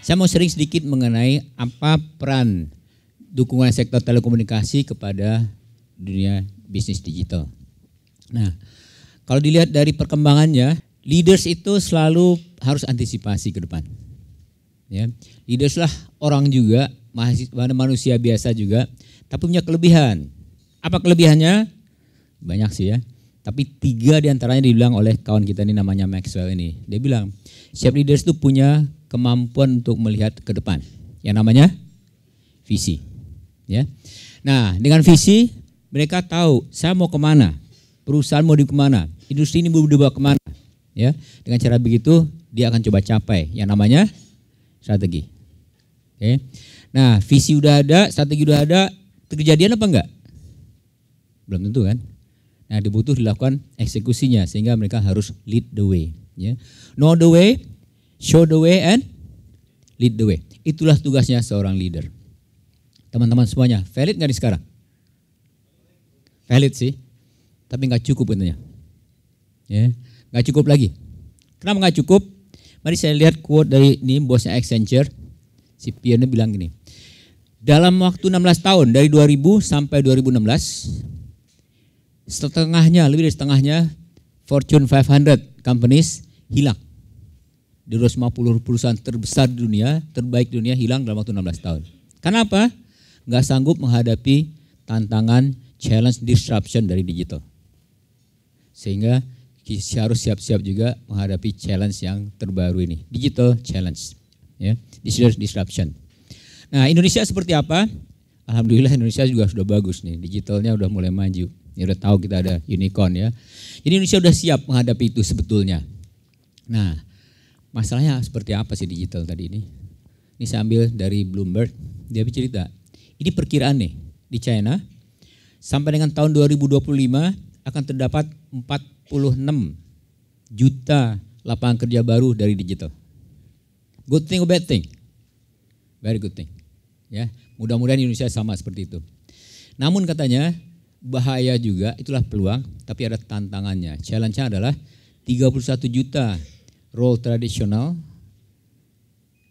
Saya mau sharing sedikit mengenai apa peran dukungan sektor telekomunikasi kepada dunia bisnis digital. Nah, kalau dilihat dari perkembangannya, leaders itu selalu harus antisipasi ke depan. Ya, leaders lah orang juga, manusia biasa juga, tapi punya kelebihan. Apa kelebihannya? Banyak sih ya. Tapi 3 diantaranya dibilang oleh kawan kita ini namanya Maxwell ini. Dia bilang, setiap leaders itu punya kemampuan untuk melihat ke depan. Yang namanya visi. Ya. Nah, dengan visi mereka tahu saya mau kemana, perusahaan mau di kemana, industri ini mau dibawa kemana. Ya. Dengan cara begitu dia akan coba capai yang namanya strategi. Oke. Nah, visi udah ada, strategi udah ada, kejadian apa enggak? Belum tentu kan? Nah, dibutuh dilakukan eksekusinya sehingga mereka harus lead the way. Ya. Know the way, show the way, and lead the way. Itulah tugasnya seorang leader. Teman-teman semuanya, valid nggak nih sekarang? Valid sih, tapi nggak cukup katanya. Ya, nggak cukup lagi. Kenapa nggak cukup? Mari saya lihat quote dari ini bosnya Accenture, si Pierre bilang gini. Dalam waktu 16 tahun, dari 2000 sampai 2016, setengahnya, lebih dari setengahnya Fortune 500 companies hilang. 250 perusahaan terbesar di dunia, terbaik di dunia hilang dalam waktu 16 tahun. Kenapa? Nggak sanggup menghadapi tantangan challenge disruption dari digital. Sehingga harus siap-siap juga menghadapi challenge yang terbaru ini, digital challenge, ya, digital disruption. Nah, Indonesia seperti apa? Alhamdulillah Indonesia juga sudah bagus nih, digitalnya udah mulai maju. Ya udah tahu kita ada unicorn ya. Jadi Indonesia udah siap menghadapi itu sebetulnya. Nah, masalahnya seperti apa sih digital tadi ini? Ini saya ambil dari Bloomberg, dia bercerita. Ini perkiraan nih, di China sampai dengan tahun 2025 akan terdapat 46 juta lapangan kerja baru dari digital. Good thing or bad thing? Very good thing. Ya, mudah-mudahan Indonesia sama seperti itu. Namun katanya bahaya juga, itulah peluang, tapi ada tantangannya. Challenge-nya adalah 31 juta role tradisional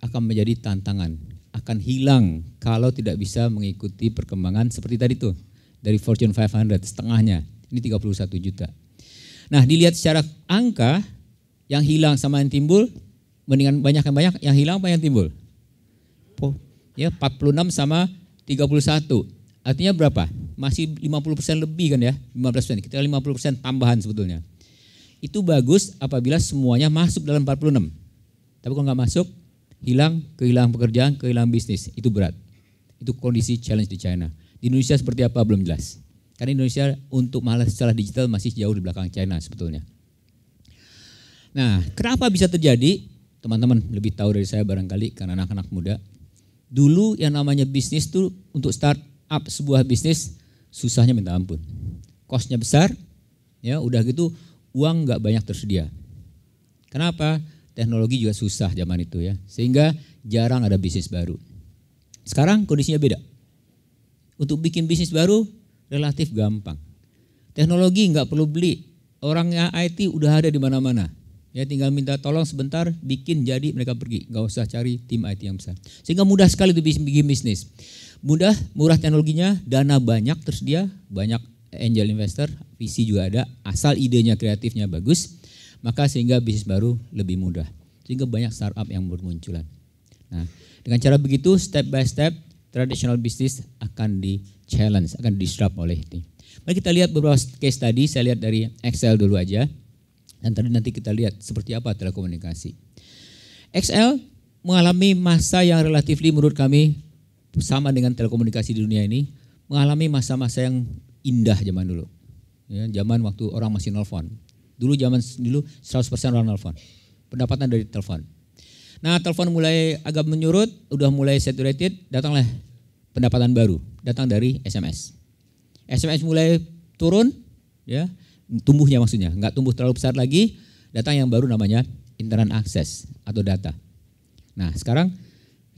akan menjadi tantangan, akan hilang kalau tidak bisa mengikuti perkembangan seperti tadi tuh, dari Fortune 500, setengahnya, ini 31 juta. Nah, dilihat secara angka, yang hilang sama yang timbul, mendingan banyak yang hilang apa yang timbul? Ya, 46 sama 31, artinya berapa? Masih 50% lebih kan ya, 15%, kita 50% tambahan sebetulnya. Itu bagus apabila semuanya masuk dalam 46. Tapi kalau nggak masuk, kehilangan pekerjaan, kehilangan bisnis, itu berat. Itu kondisi challenge di China. Di Indonesia seperti apa belum jelas. Karena Indonesia untuk masalah digital masih jauh di belakang China sebetulnya. Nah, kenapa bisa terjadi? Teman-teman lebih tahu dari saya barangkali karena anak-anak muda. Dulu yang namanya bisnis tuh untuk start up sebuah bisnis susahnya minta ampun. Cost-nya besar, ya udah gitu uang nggak banyak tersedia. Kenapa? Teknologi juga susah zaman itu ya, sehingga jarang ada bisnis baru. Sekarang kondisinya beda. Untuk bikin bisnis baru relatif gampang. Teknologi nggak perlu beli, orangnya IT udah ada di mana-mana. Ya tinggal minta tolong sebentar, bikin jadi mereka pergi, nggak usah cari tim IT yang besar. Sehingga mudah sekali untuk bikin bisnis. Mudah, murah teknologinya, dana banyak tersedia, banyak angel investor, visi juga ada, asal idenya kreatifnya bagus. Maka sehingga bisnis baru lebih mudah. Sehingga banyak startup yang bermunculan. Nah, dengan cara begitu step by step traditional business akan di-challenge, akan di-disrupt oleh ini. Mari kita lihat beberapa case tadi, saya lihat dari Excel dulu aja. Dan tadi nanti kita lihat seperti apa telekomunikasi. Excel mengalami masa yang relatif menurut kami sama dengan telekomunikasi di dunia ini, mengalami masa-masa yang indah zaman dulu. Ya, zaman waktu orang masih nelfon. Dulu 100% orang nelfon. Pendapatan dari telepon. Nah, telepon mulai agak menyurut, udah mulai saturated, datanglah pendapatan baru, datang dari SMS. SMS mulai turun, ya, tumbuhnya maksudnya, nggak tumbuh terlalu besar lagi, datang yang baru namanya internet access atau data. Nah, sekarang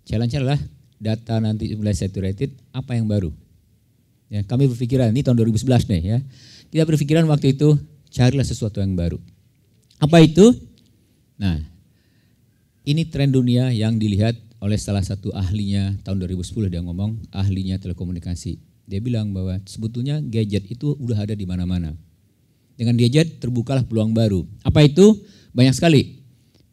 challenge-nya adalah data nanti mulai saturated, apa yang baru? Ya, kami berpikiran, ini tahun 2011 nih ya, kita berpikiran waktu itu, carilah sesuatu yang baru. Apa itu? Nah, ini tren dunia yang dilihat oleh salah satu ahlinya tahun 2010, dia ngomong, ahlinya telekomunikasi. Dia bilang bahwa sebetulnya gadget itu udah ada di mana-mana. Dengan gadget terbukalah peluang baru. Apa itu? Banyak sekali.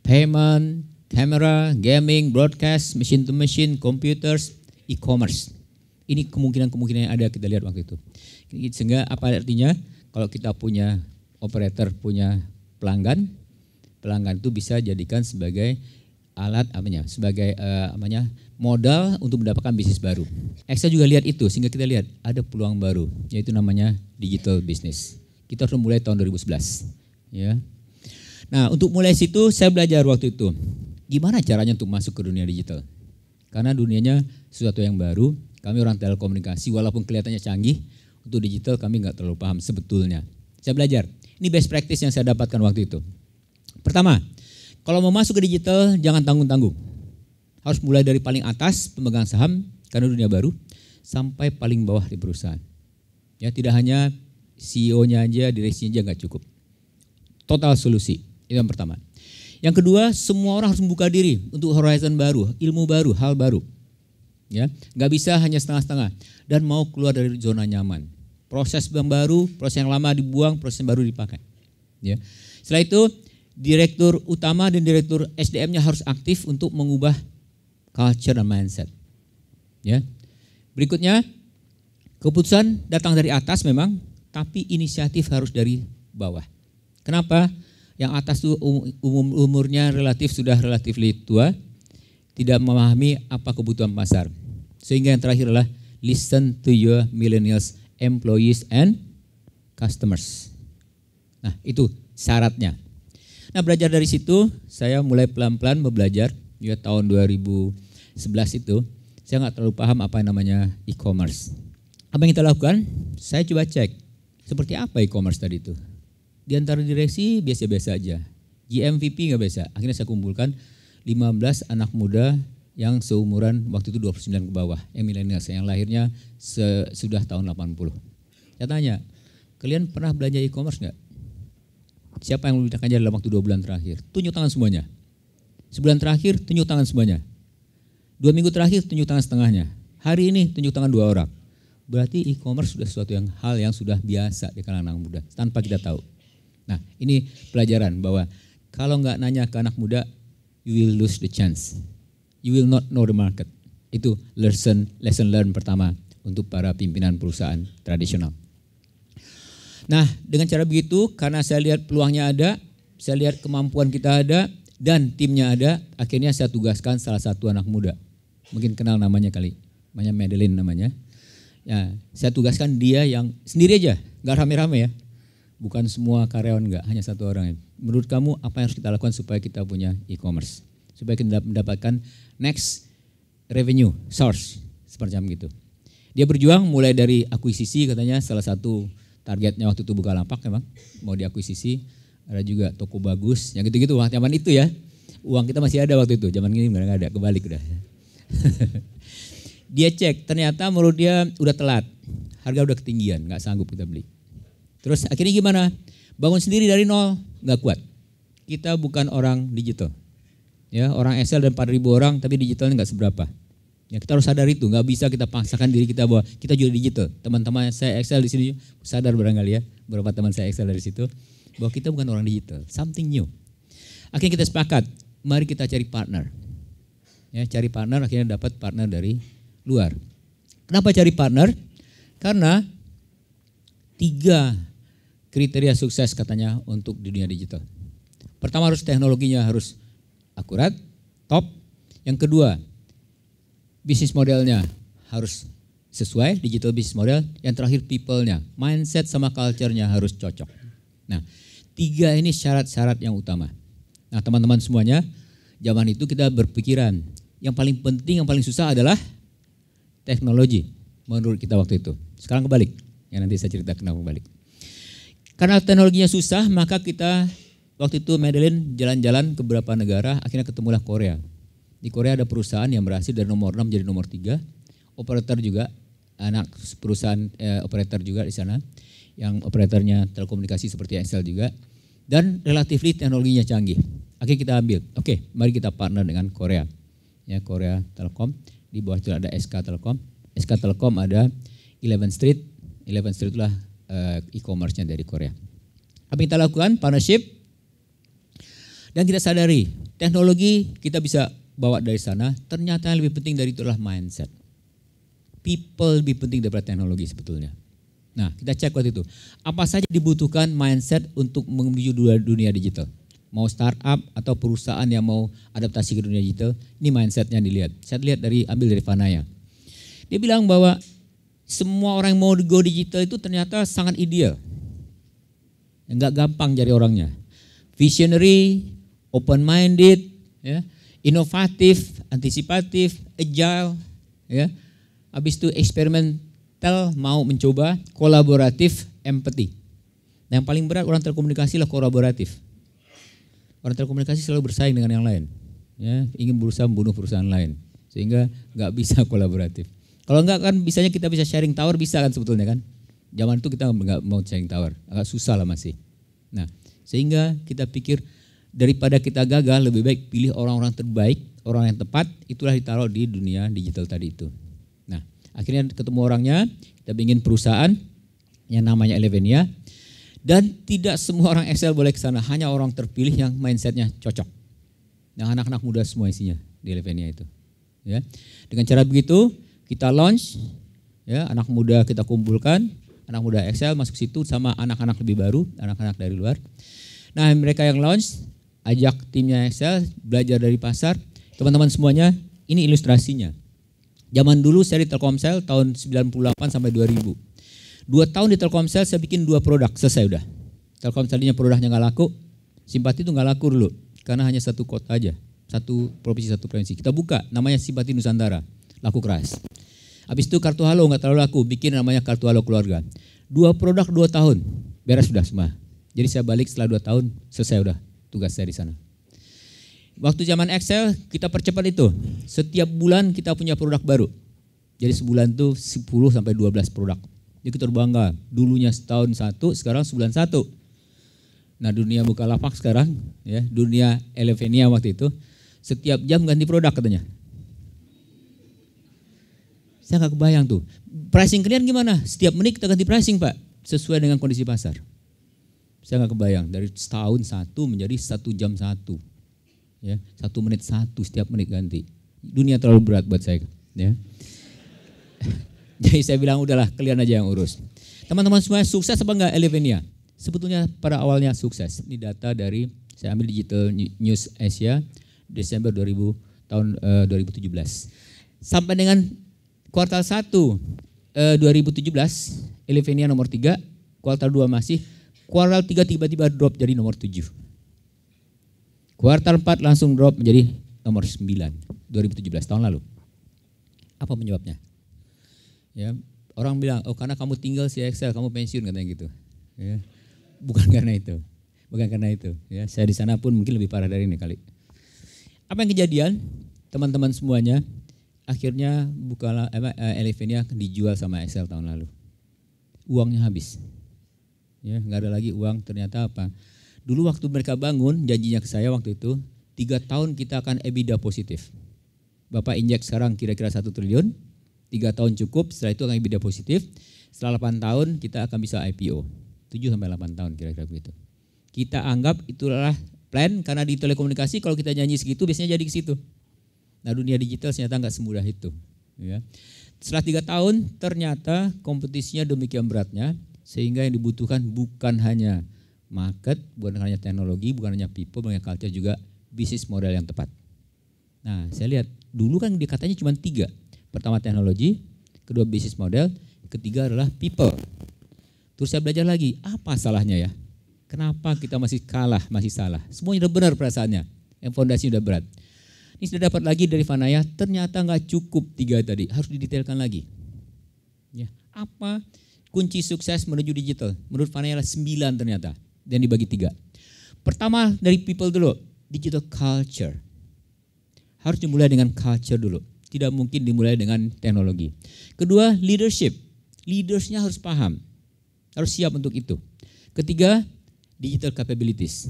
Payment, kamera, gaming, broadcast, machine to machine, computers, e-commerce. Ini kemungkinan-kemungkinan yang ada kita lihat waktu itu. Sehingga apa artinya? Kalau kita punya operator, punya pelanggan itu bisa jadikan sebagai alat sebagai modal untuk mendapatkan bisnis baru. Excel juga lihat itu, sehingga kita lihat ada peluang baru, yaitu namanya digital business. Kita harus mulai tahun 2011. Ya. Nah, untuk mulai situ saya belajar waktu itu, gimana caranya untuk masuk ke dunia digital. Karena dunianya sesuatu yang baru, kami orang telekomunikasi walaupun kelihatannya canggih, untuk digital kami nggak terlalu paham sebetulnya. Saya belajar, ini best practice yang saya dapatkan waktu itu. Pertama, kalau mau masuk ke digital jangan tanggung-tanggung. Harus mulai dari paling atas pemegang saham karena dunia baru sampai paling bawah di perusahaan. Ya, tidak hanya CEO-nya aja, direksinya aja nggak cukup. Total solusi, itu yang pertama. Yang kedua, semua orang harus membuka diri untuk horizon baru, ilmu baru, hal baru. Ya, nggak bisa hanya setengah-setengah dan mau keluar dari zona nyaman. Proses yang baru, proses yang lama dibuang, proses yang baru dipakai. Ya. Setelah itu, direktur utama dan direktur SDM-nya harus aktif untuk mengubah culture dan mindset. Ya. Berikutnya, keputusan datang dari atas memang, tapi inisiatif harus dari bawah. Kenapa? Yang atas itu umurnya sudah relatif tua, tidak memahami apa kebutuhan pasar. Sehingga yang terakhir adalah listen to your millennials, employees and customers. Nah, itu syaratnya. Nah, belajar dari situ, saya mulai pelan-pelan belajar. Ya, tahun 2011 itu, saya nggak terlalu paham apa yang namanya e-commerce. Apa yang kita lakukan? Saya coba cek, seperti apa e-commerce tadi itu. Di antara direksi biasa-biasa aja. GMVP nggak biasa. Akhirnya saya kumpulkan 15 anak muda yang seumuran waktu itu 29 ke bawah, yang milenials, yang lahirnya sudah tahun 80. Saya tanya, kalian pernah belanja e-commerce nggak? Siapa yang membedakan dalam waktu 2 bulan terakhir? Tunjuk tangan semuanya. Sebulan terakhir, tunjuk tangan semuanya. 2 minggu terakhir, tunjuk tangan setengahnya. Hari ini, tunjuk tangan 2 orang. Berarti e-commerce sudah sesuatu hal yang sudah biasa di kalangan anak muda, tanpa kita tahu. Nah, ini pelajaran bahwa kalau nggak nanya ke anak muda, you will lose the chance. You will not know the market. Itu lesson learn pertama untuk para pimpinan perusahaan tradisional. Nah, dengan cara begitu, karena saya lihat peluangnya ada, saya lihat kemampuan kita ada, dan timnya ada, akhirnya saya tugaskan salah satu anak muda. Mungkin kenal namanya kali, namanya Madeline namanya. Ya, saya tugaskan dia yang sendiri aja, nggak rame-rame ya. Bukan semua karyawan, nggak, hanya satu orang. Menurut kamu apa yang harus kita lakukan supaya kita punya e-commerce? Supaya kita mendapatkan next revenue source, seperti gitu. Dia berjuang mulai dari akuisisi, katanya salah satu targetnya waktu itu Bukalapak memang mau diakuisisi, ada juga toko bagus, yang gitu-gitu. Wah, zaman itu ya, uang kita masih ada waktu itu, zaman ini nggak ada, kebalik udah. Dia cek, ternyata menurut dia udah telat, harga udah ketinggian, nggak sanggup kita beli. Terus akhirnya gimana? Bangun sendiri dari nol, nggak kuat. Kita bukan orang digital, ya, orang Excel dan 4.000 orang, tapi digitalnya nggak seberapa. Ya, kita harus sadar itu, nggak bisa kita paksakan diri kita bahwa kita juga digital. Teman-teman saya Excel di sini sadar barangkali ya, beberapa teman saya Excel dari situ, bahwa kita bukan orang digital, something new. Akhirnya kita sepakat, mari kita cari partner. Ya, cari partner, akhirnya dapat partner dari luar. Kenapa cari partner? Karena 3 kriteria sukses katanya untuk dunia digital. Pertama, harus teknologinya harus akurat, top. Yang kedua, bisnis modelnya harus sesuai, digital business model. Yang terakhir, people-nya, mindset sama culture-nya harus cocok. Nah, 3 ini syarat-syarat yang utama. Nah, teman-teman semuanya, zaman itu kita berpikiran, yang paling penting, yang paling susah adalah teknologi menurut kita waktu itu. Sekarang kebalik, yang nanti saya cerita kenapa kebalik. Karena teknologinya susah, maka kita waktu itu Madeline jalan-jalan ke beberapa negara, akhirnya ketemulah Korea. Di Korea ada perusahaan yang berhasil dari nomor 6 jadi nomor 3, operator juga, anak perusahaan operator juga di sana, yang operatornya telekomunikasi seperti Excel juga, dan relatively teknologinya canggih. Akhirnya kita ambil, oke, mari kita partner dengan Korea. ya Korea Telkom. Di bawah itu ada SK Telkom. SK Telkom ada 11 Street. 11 Street itulah e-commerce-nya dari Korea. Apa yang kita lakukan? Partnership. Dan kita sadari, teknologi kita bisa bawa dari sana. Ternyata yang lebih penting dari itu adalah mindset. People lebih penting daripada teknologi sebetulnya. Nah, kita cek waktu itu. Apa saja dibutuhkan mindset untuk menuju dunia digital. Mau startup atau perusahaan yang mau adaptasi ke dunia digital, ini mindsetnya dilihat. Saya lihat ambil dari Vanaya. Dia bilang bahwa semua orang yang mau go digital itu ternyata sangat ideal. Enggak gampang cari orangnya. Visionary, open-minded, ya, inovatif, antisipatif, agile, ya. Habis itu eksperimental, mau mencoba, kolaboratif, empathy. Nah, yang paling berat orang telekomunikasi lah kolaboratif. Orang telekomunikasi selalu bersaing dengan yang lain, ya, ingin berusaha membunuh perusahaan lain, sehingga nggak bisa kolaboratif. Kalau enggak kan bisanya kita bisa sharing tower, bisa kan sebetulnya kan. Zaman itu kita nggak mau sharing tower, agak susah lah masih. Nah, sehingga kita pikir daripada kita gagal, lebih baik pilih orang-orang terbaik, orang yang tepat, itulah ditaruh di dunia digital tadi itu. Nah, akhirnya ketemu orangnya, kita bikin perusahaan yang namanya Elevenia. Dan tidak semua orang Excel boleh ke sana, hanya orang terpilih yang mindsetnya cocok. Yang anak-anak muda semua isinya di Elevenia itu. Ya. Dengan cara begitu kita launch, ya, anak muda kita kumpulkan, anak muda Excel masuk situ sama anak-anak lebih baru, anak-anak dari luar. Nah, mereka yang launch, ajak timnya Excel belajar dari pasar. Teman-teman semuanya, ini ilustrasinya. Zaman dulu saya di Telkomsel tahun 98 sampai 2000. 2 tahun di Telkomsel saya bikin 2 produk, selesai udah. Telkomselnya produknya nggak laku, Simpati itu nggak laku dulu, karena hanya satu kota aja, satu provinsi, satu provinsi. Kita buka, namanya Simpati Nusantara, laku keras. Habis itu Kartu Halo nggak terlalu laku, bikin namanya Kartu Halo Keluarga. 2 produk 2 tahun, beres sudah semua. Jadi saya balik setelah 2 tahun, selesai udah tugas saya di sana. Waktu zaman Excel kita percepat itu, setiap bulan kita punya produk baru. Jadi sebulan tuh 10 sampai 12 produk. Jadi kita bangga, dulunya setahun 1, sekarang sebulan 1. Nah, dunia Bukalapak sekarang, ya, dunia Elevenia waktu itu, setiap jam ganti produk katanya. Saya nggak kebayang tuh. Pricing kalian gimana? Setiap menit kita ganti pricing, Pak, sesuai dengan kondisi pasar. Saya nggak kebayang, dari setahun 1 menjadi 1 jam 1. Ya, 1 menit 1, setiap menit ganti. Dunia terlalu berat buat saya. Ya. Jadi saya bilang udahlah kalian aja yang urus. Teman-teman semua sukses apa enggak Elevenia? Sebetulnya pada awalnya sukses. Ini data dari saya ambil Digital News Asia Desember 2017. Sampai dengan kuartal 1 2017 Elevenia nomor 3, kuartal 2 masih, kuartal 3 tiba-tiba drop jadi nomor 7. Kuartal 4 langsung drop menjadi nomor 9 2017 tahun lalu. Apa penyebabnya? Ya, orang bilang, oh karena kamu tinggal si Excel, kamu pensiun katanya gitu. Ya, bukan karena itu, Ya, saya di sana pun mungkin lebih parah dari ini kali. Apa yang kejadian, teman-teman semuanya? Akhirnya Elevenia dijual sama Excel tahun lalu. Uangnya habis. Ya, nggak ada lagi uang. Ternyata apa? Dulu waktu mereka bangun, janjinya ke saya waktu itu 3 tahun kita akan EBITDA positif. Bapak injek sekarang kira-kira 1 triliun. 3 tahun cukup, setelah itu akan EBITDA positif. Setelah 8 tahun kita akan bisa IPO. 7 sampai 8 tahun kira-kira begitu. Kita anggap itulah plan, karena di telekomunikasi kalau kita nyanyi segitu biasanya jadi ke situ. Nah, dunia digital ternyata enggak semudah itu. Ya. Setelah 3 tahun ternyata kompetisinya demikian beratnya, sehingga yang dibutuhkan bukan hanya market, bukan hanya teknologi, bukan hanya people, bukan hanya culture, juga bisnis model yang tepat. Nah, saya lihat dulu kan dikatanya cuma 3. Pertama teknologi, kedua bisnis model, ketiga adalah people. Terus saya belajar lagi, apa salahnya ya? Kenapa kita masih kalah, masih salah? Semuanya udah benar perasaannya, yang fondasi udah berat. Ini sudah dapat lagi dari Vanaya, ternyata nggak cukup 3 tadi, harus didetailkan lagi. Ya, apa kunci sukses menuju digital? Menurut Vanaya 9 ternyata, dan dibagi 3. Pertama dari people dulu, digital culture. Harus dimulai dengan culture dulu. Tidak mungkin dimulai dengan teknologi. Kedua, leadership. Leadersnya harus paham, harus siap untuk itu. Ketiga, digital capabilities.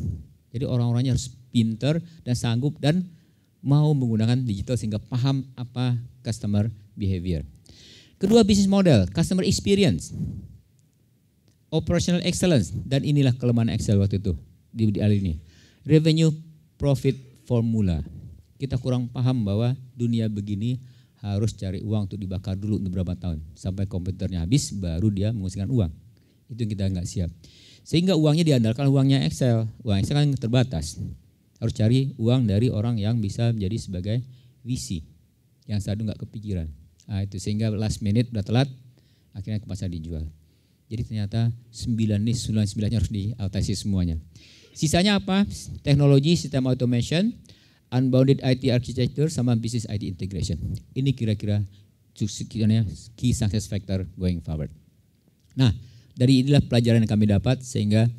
Jadi orang-orangnya harus pinter dan sanggup dan mau menggunakan digital sehingga paham apa customer behavior. Kedua, business model, customer experience, operational excellence, dan inilah kelemahan Excel waktu itu di alih ini. Revenue profit formula. Kita kurang paham bahwa dunia begini harus cari uang untuk dibakar dulu untuk beberapa tahun sampai komputernya habis baru dia menghasilkan uang. Itu yang kita nggak siap. Sehingga uangnya diandalkan uangnya Excel. Uang Excel kan terbatas. Harus cari uang dari orang yang bisa menjadi sebagai VC yang saat itu nggak kepikiran. Nah, itu sehingga last minute udah telat, akhirnya ke pasar dijual. Jadi ternyata 9 harus diatasi semuanya. Sisanya apa? Teknologi, sistem automation, unbounded IT architecture, sama business IT integration. Ini kira-kira key success factor going forward. Nah, dari inilah pelajaran yang kami dapat sehingga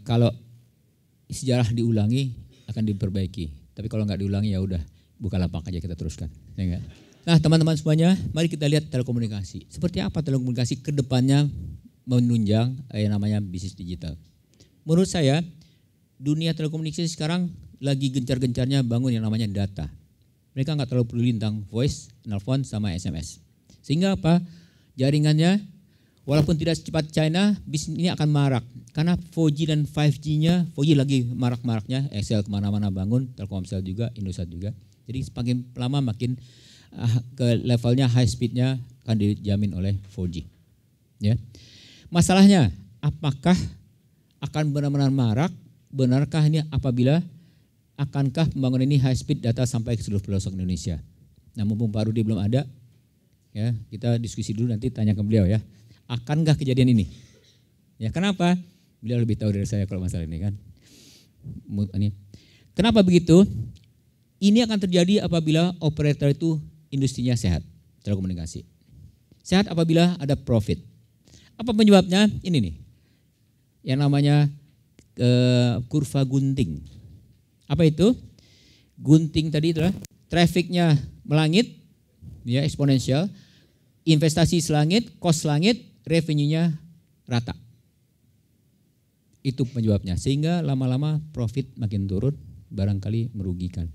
kalau sejarah diulangi akan diperbaiki. Tapi kalau nggak diulangi ya udah buka lapak aja kita teruskan. Ya enggak? Nah, teman-teman semuanya, mari kita lihat telekomunikasi. Seperti apa telekomunikasi ke depannya menunjang yang namanya bisnis digital. Menurut saya, dunia telekomunikasi sekarang lagi gencar-gencarnya bangun yang namanya data. Mereka nggak terlalu peduli tentang voice, nelfon, sama SMS. Sehingga apa? Jaringannya, walaupun tidak secepat China, bisnis ini akan marak. Karena 4G dan 5G-nya, 4G lagi marak-maraknya, Excel kemana-mana bangun, Telkomsel juga, Indosat juga. Jadi semakin lama makin ke levelnya high speednya akan dijamin oleh 4G. Ya. Masalahnya, apakah akan benar-benar marak? Benarkah ini apabila akankah pembangunan ini high speed data sampai ke seluruh pelosok Indonesia? Nah, mumpung Pak Rudi belum ada, ya kita diskusi dulu nanti tanya ke beliau ya. Akankah kejadian ini? Ya kenapa? Beliau lebih tahu dari saya kalau masalah ini kan. Kenapa begitu? Ini akan terjadi apabila operator itu industrinya sehat, telekomunikasi. Sehat apabila ada profit. Apa penyebabnya? Ini nih, yang namanya kurva gunting. Apa itu? Gunting tadi itulah trafficnya melangit, ya eksponensial, investasi selangit, cost selangit, revenue-nya rata. Itu penyebabnya. Sehingga lama-lama profit makin turun, barangkali merugikan.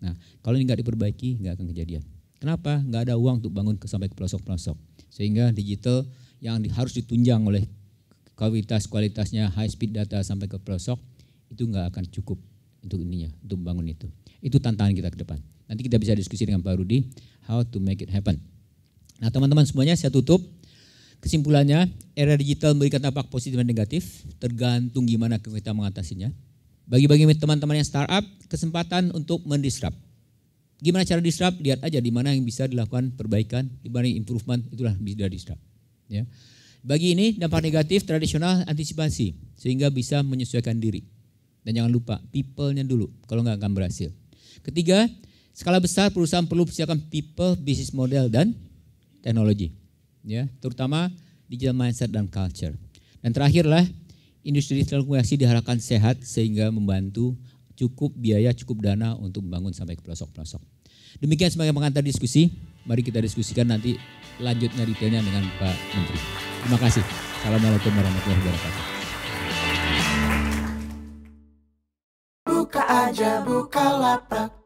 Nah, kalau ini nggak diperbaiki, nggak akan kejadian. Kenapa? Nggak ada uang untuk bangun sampai ke pelosok-pelosok. Sehingga digital yang harus ditunjang oleh kualitasnya high speed data sampai ke pelosok itu nggak akan cukup untuk ininya, untuk membangun itu. Itu tantangan kita ke depan. Nanti kita bisa diskusi dengan Pak Rudi how to make it happen. Nah, teman-teman semuanya, saya tutup. Kesimpulannya, era digital memberikan dampak positif dan negatif, tergantung gimana kita mengatasinya. Bagi-bagi teman-teman yang startup, kesempatan untuk mendisrupt. Gimana cara disrupt? Lihat aja di mana yang bisa dilakukan perbaikan, di mana improvement, itulah bisa disrupt. Ya. Bagi ini dampak negatif tradisional antisipasi sehingga bisa menyesuaikan diri. Dan jangan lupa people-nya dulu kalau nggak akan berhasil. Ketiga, skala besar perusahaan perlu persiapkan people, business model dan teknologi. Ya, terutama digital mindset dan culture. Dan terakhirlah industri telekomunikasi diharapkan sehat sehingga membantu cukup biaya, cukup dana untuk membangun sampai ke pelosok-pelosok. Demikian sebagai pengantar diskusi, mari kita diskusikan nanti lanjutnya detailnya dengan Pak Menteri. Terima kasih. Assalamualaikum warahmatullahi wabarakatuh. Buka aja Bukalapak.